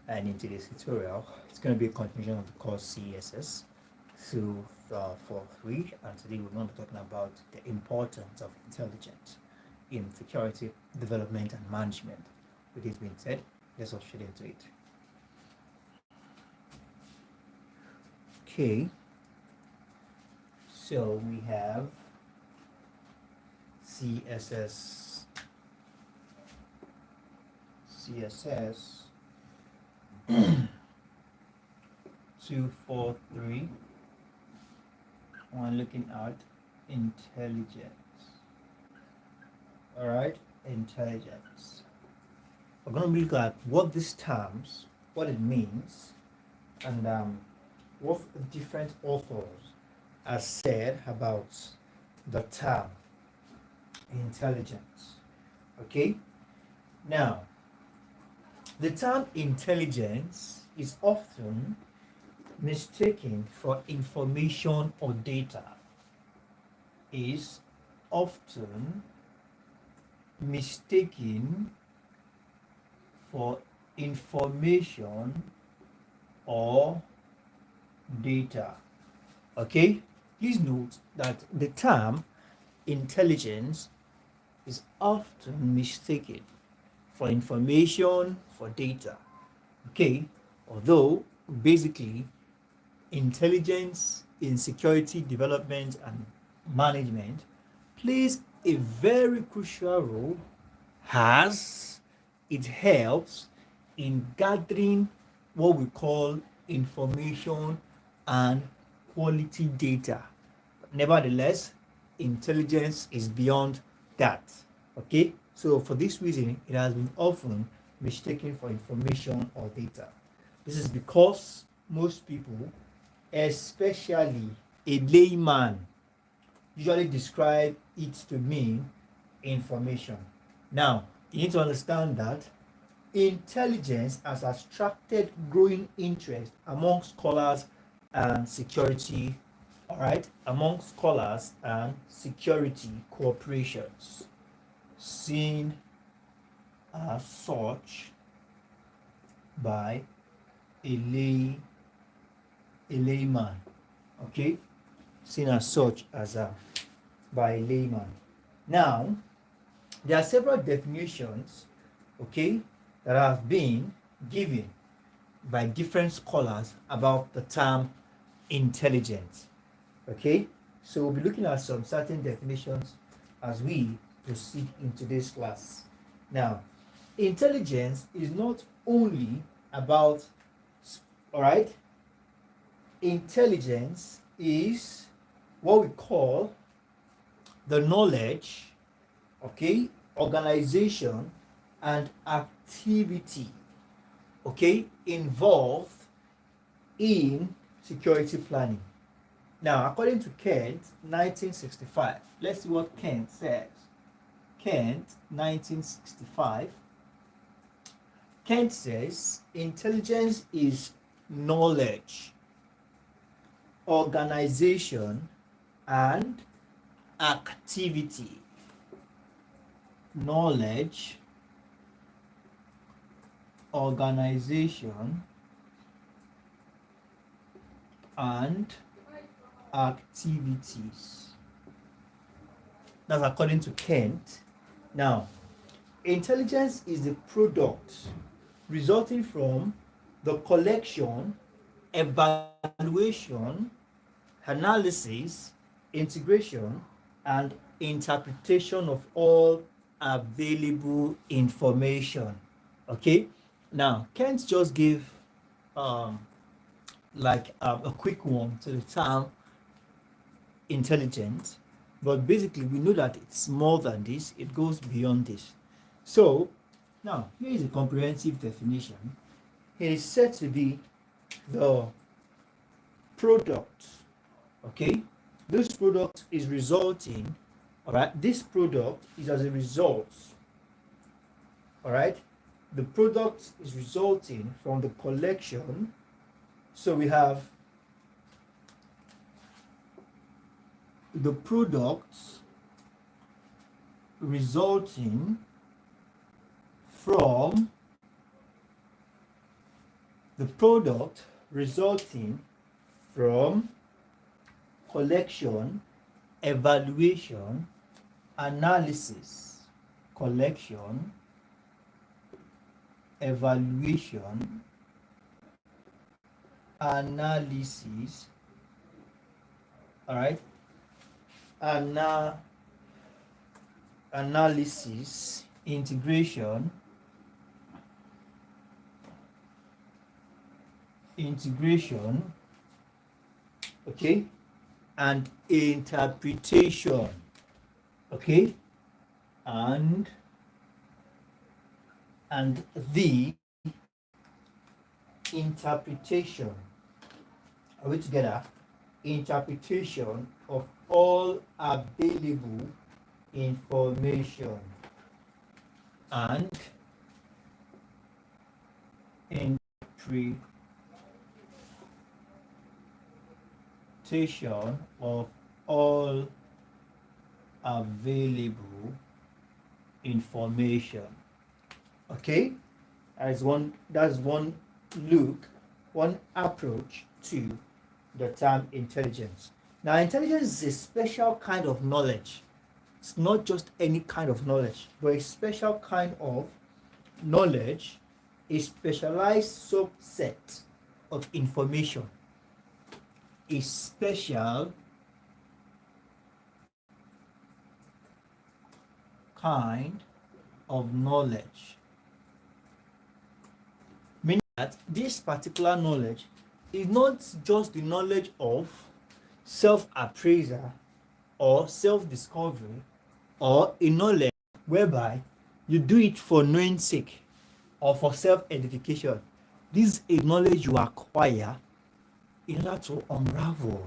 And in today's tutorial, it's going to be a continuation of the course CSS243, and today we're going to be talking about the importance of intelligence in security development and management. With this being said, let's get straight into it. Okay, so we have CSS 243. One looking at intelligence. All right, intelligence. We're going to look at what these terms, what it means, and what different authors have said about the term intelligence. Okay, now the term intelligence is often mistaken for information or data. Is often mistaken for information or data. Okay, please note that the term intelligence is often mistaken for information, for data. Okay, although basically intelligence in security development and management plays a very crucial role, as it helps in gathering what we call information and quality data. Nevertheless, intelligence is beyond that. Okay, so for this reason, it has been often mistaken for information or data. This is because most people, especially a layman, usually describe it to mean information. Now, you need to understand that intelligence has attracted growing interest among scholars and security, all right, among scholars and security corporations, seen as such by a layman. Okay, seen as such as by a layman. Now, there are several definitions, okay, that have been given by different scholars about the term intelligence. Okay, so we'll be looking at some certain definitions as we proceed into this class. Now, intelligence is not only about, all right, intelligence is what we call the knowledge, okay, organization and activity, okay, involved in security planning. Now, according to Kent, 1965, let's see what Kent says. Kent, 1965. Kent says intelligence is knowledge, organization and activity. Knowledge, organization and activities. That's according to Kent. Now, intelligence is the product resulting from the collection, evaluation, analysis, integration, and interpretation of all available information. Okay, now Kent just gave a quick one to the term intelligence, but basically we know that it's more than this, it goes beyond this. So now here is a comprehensive definition. It is said to be the product, okay, this product is resulting, all right, this product is as a result, all right, the product is resulting from the collection. So we have the products resulting from the product resulting from collection, evaluation, analysis. Collection, evaluation, analysis, all right, analysis, integration, okay, and interpretation, okay, and the interpretation, are we together? Interpretation of all available information and interpretation of all available information. Okay, that's one look, one approach to the term intelligence. Now, intelligence is a special kind of knowledge. It's not just any kind of knowledge, but a special kind of knowledge, a specialized subset of information, a special kind of knowledge. Meaning that this particular knowledge is not just the knowledge of self-appraisal or self-discovery, or a knowledge whereby you do it for knowing sake or for self-edification. This is a knowledge you acquire in order to unravel,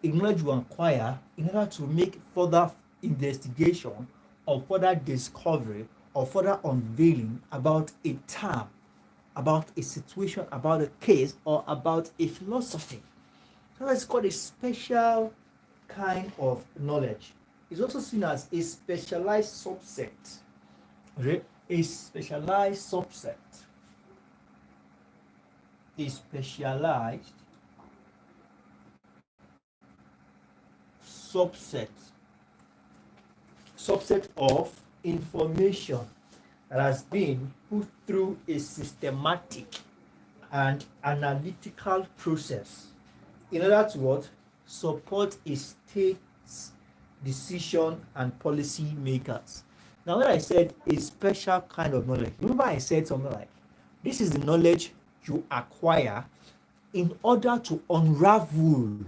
a knowledge you acquire in order to make further investigation or further discovery or further unveiling about a term, about a situation, about a case, or about a philosophy. So that's called a special kind of knowledge. It's also seen as a specialized subset. Okay? A specialized subset. A specialized subset of information that has been put through a systematic and analytical process in order to what? Support a state's decision and policy makers. Now, when I said a special kind of knowledge, remember I said something like, this is the knowledge you acquire in order to unravel,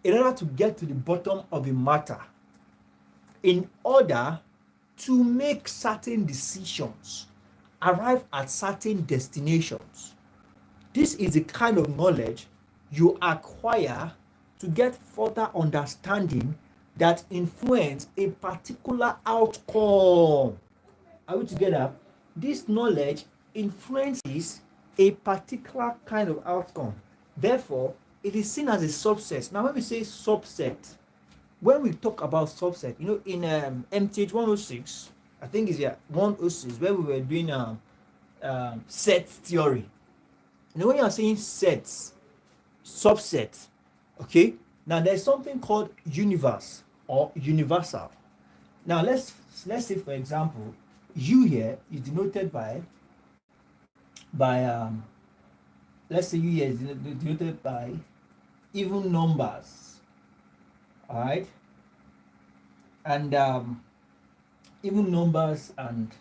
in order to get to the bottom of the matter, in order to make certain decisions, arrive at certain destinations. This is the kind of knowledge you acquire to get further understanding that influence a particular outcome. Are we together? This knowledge influences a particular kind of outcome. Therefore, it is seen as a subset. Now, when we say subset, when we talk about subset, you know, in MTH 106, I think it's 106, where we were doing set theory. You know, when you are saying sets, subset, okay, now there's something called universe or universal. Now let's say, for example, U here is denoted by let's say U here is denoted by even numbers, all right, and even numbers and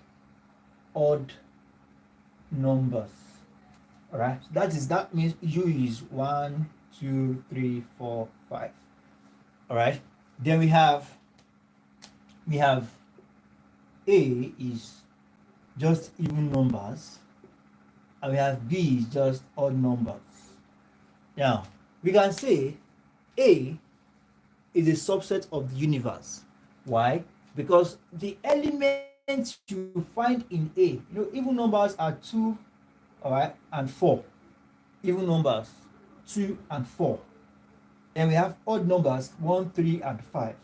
odd numbers, all right. That means U is 1, 2, 3, 4, 5, all right. Then we have A is just even numbers, and we have B is just odd numbers. Now we can say A is a subset of the universe. Why? Because the elements you find in A, you know, even numbers are 2, all right, and 4. Even numbers 2 and 4. Then we have odd numbers 1, 3, and 5.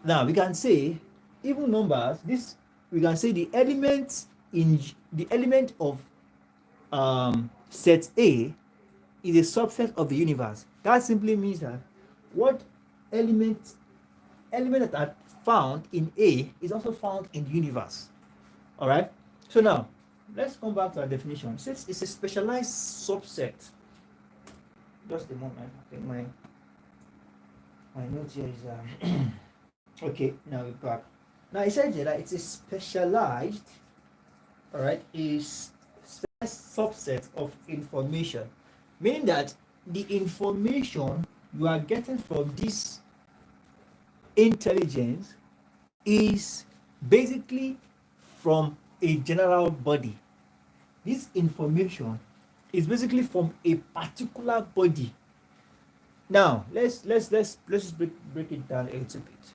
Now we can say even numbers. We can say the element of set A is a subset of the universe. That simply means that what element that are found in A is also found in the universe. All right. So now let's come back to our definition. Since it's a specialized subset. Just a moment. I think my note here is okay. Now we're back. Now it says that it's a specialized, all right, is subset of information, meaning that the information you are getting from this intelligence is basically from a general body. This information is basically from a particular body. Now let's break it down a little bit.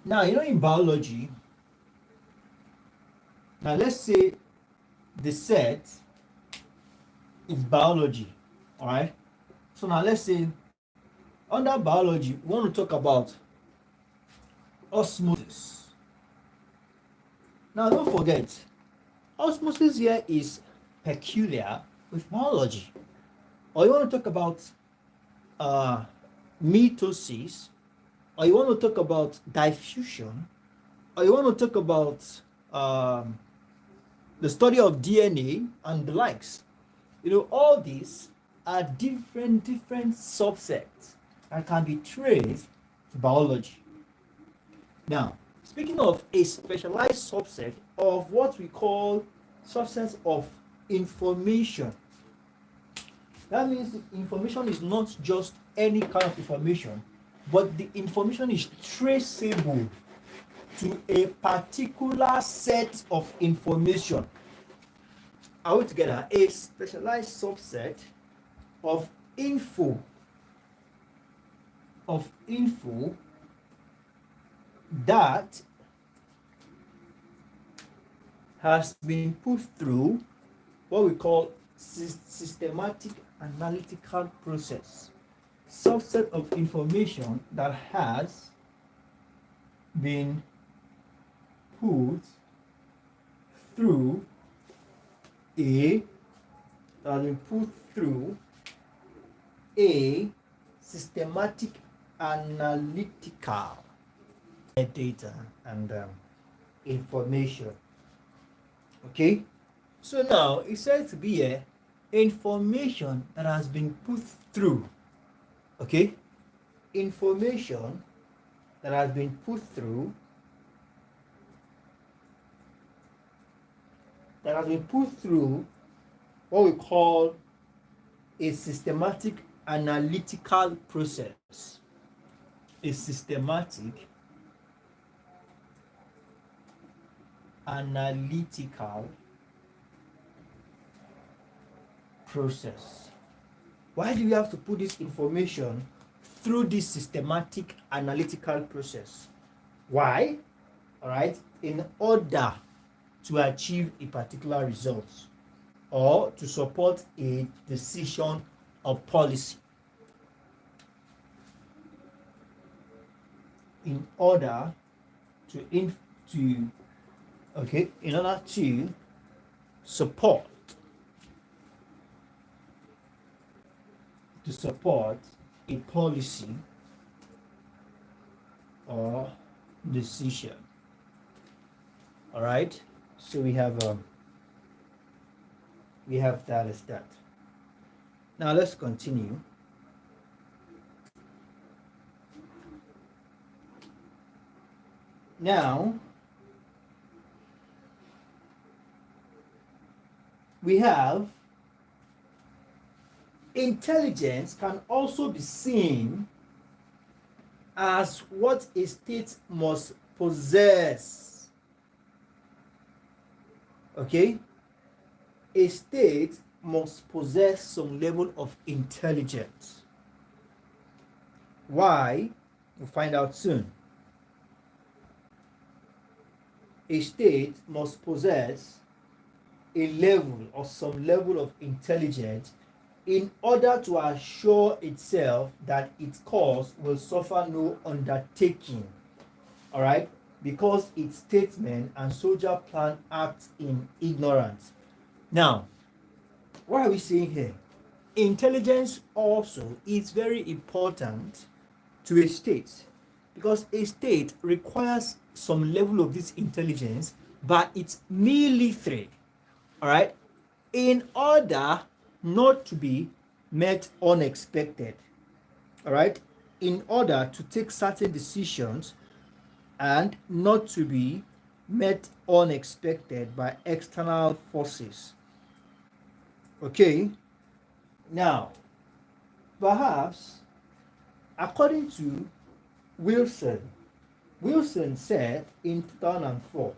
Now in biology, now let's say the set is biology, all right? So now let's say under biology we want to talk about osmosis. Now don't forget, osmosis here is peculiar with biology. Or you want to talk about mitosis, or you want to talk about diffusion, or you want to talk about the study of DNA and the likes. All these are different subsets that can be traced to biology. Now, speaking of a specialized subset of what we call subsets of information, that means the information is not just any kind of information, but the information is traceable to a particular set of information. Are we together? A specialized subset of info that has been put through what we call systematic analytical process. Subset of information that has been put through a systematic analytical data and information. Okay, so now it says to be a information that has been put through. Okay, information that has been put through what we call a systematic analytical process. A systematic analytical process. Why do we have to put this information through this systematic analytical process? Why? All right, in order to achieve a particular result or to support a decision or policy. In order to support a policy or decision. All right, so we have that as that. Now let's continue. Now we have intelligence can also be seen as what a state must possess. Okay, a state must possess some level of intelligence. Why? We'll find out soon. A state must possess a level or some level of intelligence in order to assure itself that its cause will suffer no undertaking. All right, because its statesmen and soldier plan act in ignorance. Now, what are we saying here? Intelligence also is very important to a state, because a state requires some level of this intelligence by its military, all right, in order not to be met unexpected, all right, in order to take certain decisions and not to be met unexpected by external forces. Okay, now perhaps according to Wilson said in 2004,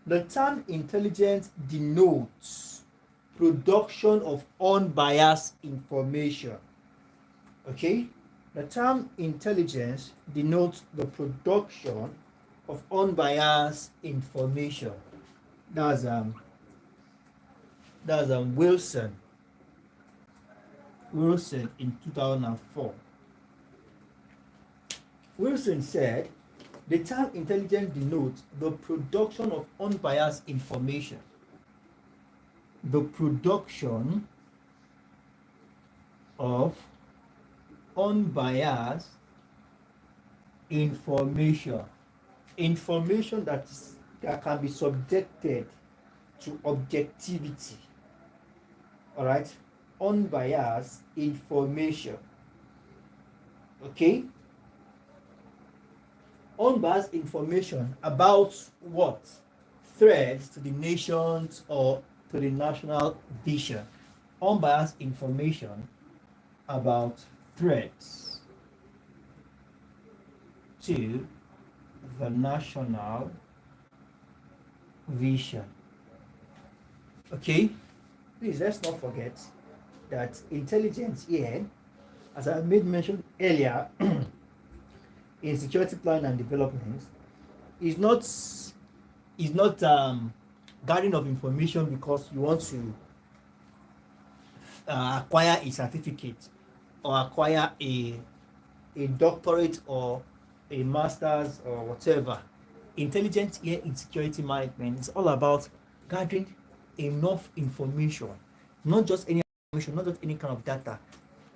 the term intelligence denotes production of unbiased information. Okay, the term intelligence denotes the production of unbiased information. That's Wilson in 2004. Wilson said the term intelligence denotes the production of unbiased information. The production of unbiased information. Information that can be subjected to objectivity. All right, unbiased information. Okay, unbiased information about what? Threats to the nations or to the national vision. Unbiased information about threats to the national vision. Okay, please let's not forget that intelligence here, as I made mention earlier, in security plan and development, is not gathering of information because you want to acquire a certificate or acquire a doctorate or a master's or whatever. Intelligence here in security management is all about gathering enough information, not just any information, not just any kind of data,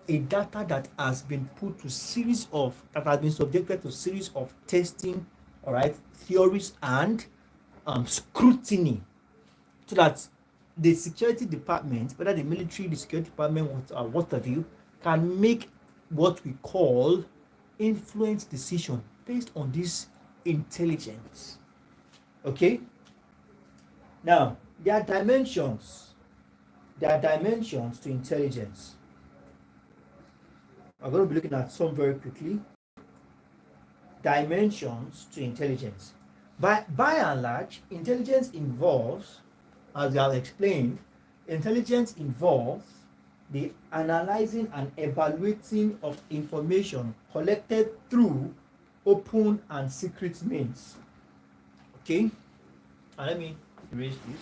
a data that has been put to series of, that has been subjected to series of testing, all right, theories and scrutiny, so that the security department, whether the military, the security department, what have you, can make what we call influence decision based on this intelligence. Okay, now there are dimensions to intelligence. I'm going to be looking at some very quickly. Dimensions to intelligence. By and large, intelligence involves, as I have explained, intelligence involves the analyzing and evaluating of information collected through open and secret means. Okay, and let me erase this.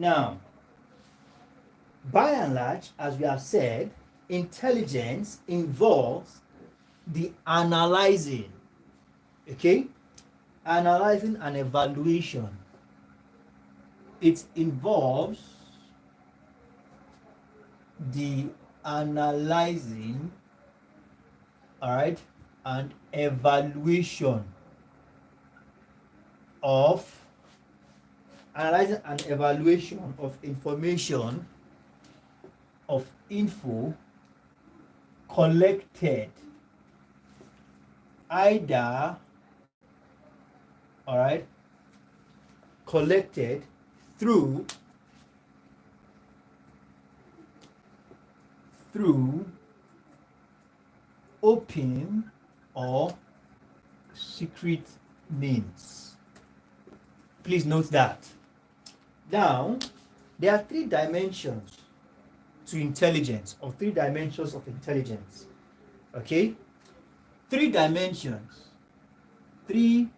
Now, by and large, as we have said, intelligence involves the analyzing, okay? Analyzing and evaluation. It involves the analyzing, all right, and evaluation of information, of info collected either, all right, collected through open or secret means. Please note that. Now, there are 3 dimensions to intelligence, or 3 dimensions of intelligence. Okay? 3 dimensions. 3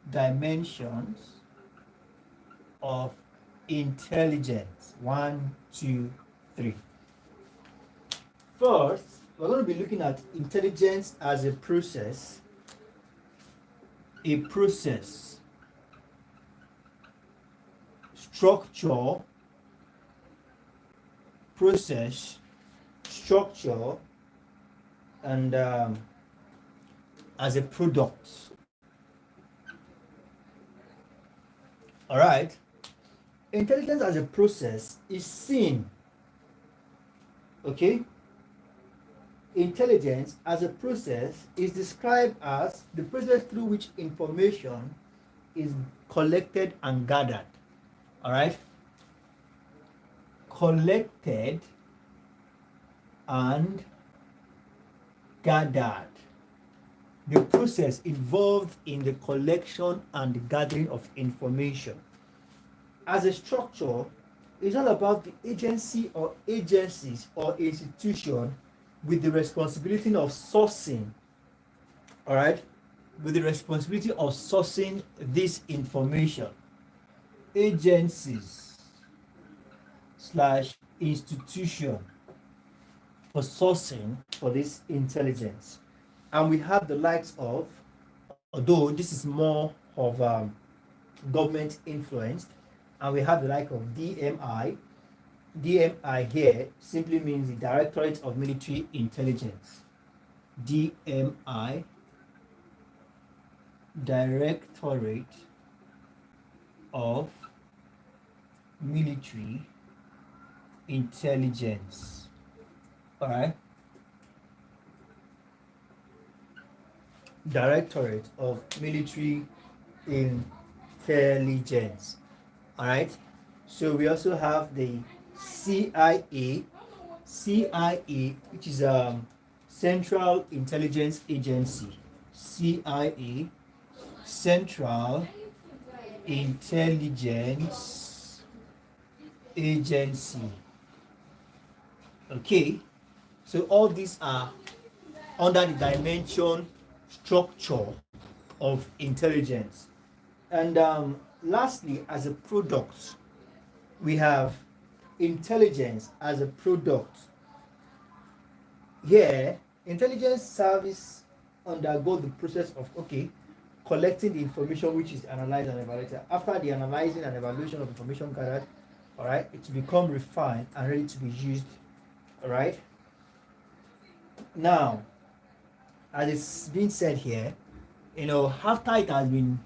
dimensions of intelligence. 1, 2, 3. First, we're going to be looking at intelligence as a process. Structure, process, structure, and as a product. All right. Intelligence as a process is seen. Okay. Intelligence as a process is described as the process through which information is collected and gathered. All right. Collected and gathered. The process involved in the collection and gathering of information. As a structure, it's all about the agency or agencies or institution with the responsibility of sourcing, all right, with the responsibility of sourcing this information. Agencies / institution for sourcing for this intelligence. And we have the likes of, although this is more of government influenced, and we have the like of DMI. DMI here simply means the Directorate of Military Intelligence. DMI, Directorate of Military Intelligence. All right. Directorate of Military Intelligence. All right. So we also have the CIA, which is Central Intelligence Agency. CIA, Central Intelligence Agency. Okay, so all these are under the dimension structure of intelligence. And lastly, as a product, we have intelligence as a product. Here, intelligence service undergo the process of collecting the information which is analyzed and evaluated. After the analyzing and evaluation of information gathered, all right, it will become refined and ready to be used. All right. Now, as it's been said here, after it has been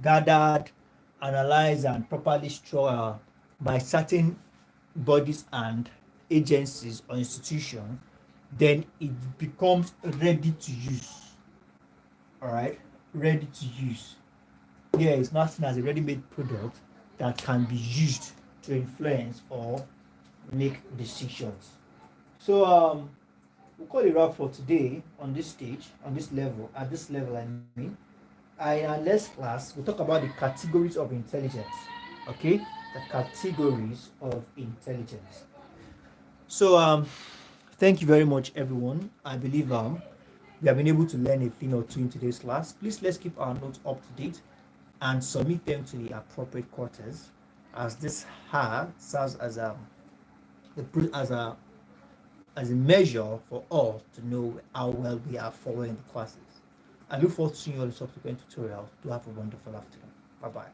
gathered, analyzed, and properly structured by certain bodies and agencies or institutions, then it becomes ready to use. All right, ready to use. Here it's not seen as a ready-made product that can be used to influence or make decisions. So we'll call it wrap for today on this stage, on this level, at this level. In our next class, we'll talk about the categories of intelligence. Okay, the categories of intelligence. So thank you very much, everyone. I believe we have been able to learn a thing or two in today's class. Please let's keep our notes up to date and submit them to the appropriate quarters, as this serves as a measure for all to know how well we are following the classes. I look forward to seeing you on the subsequent tutorial. Do have a wonderful afternoon. Bye bye.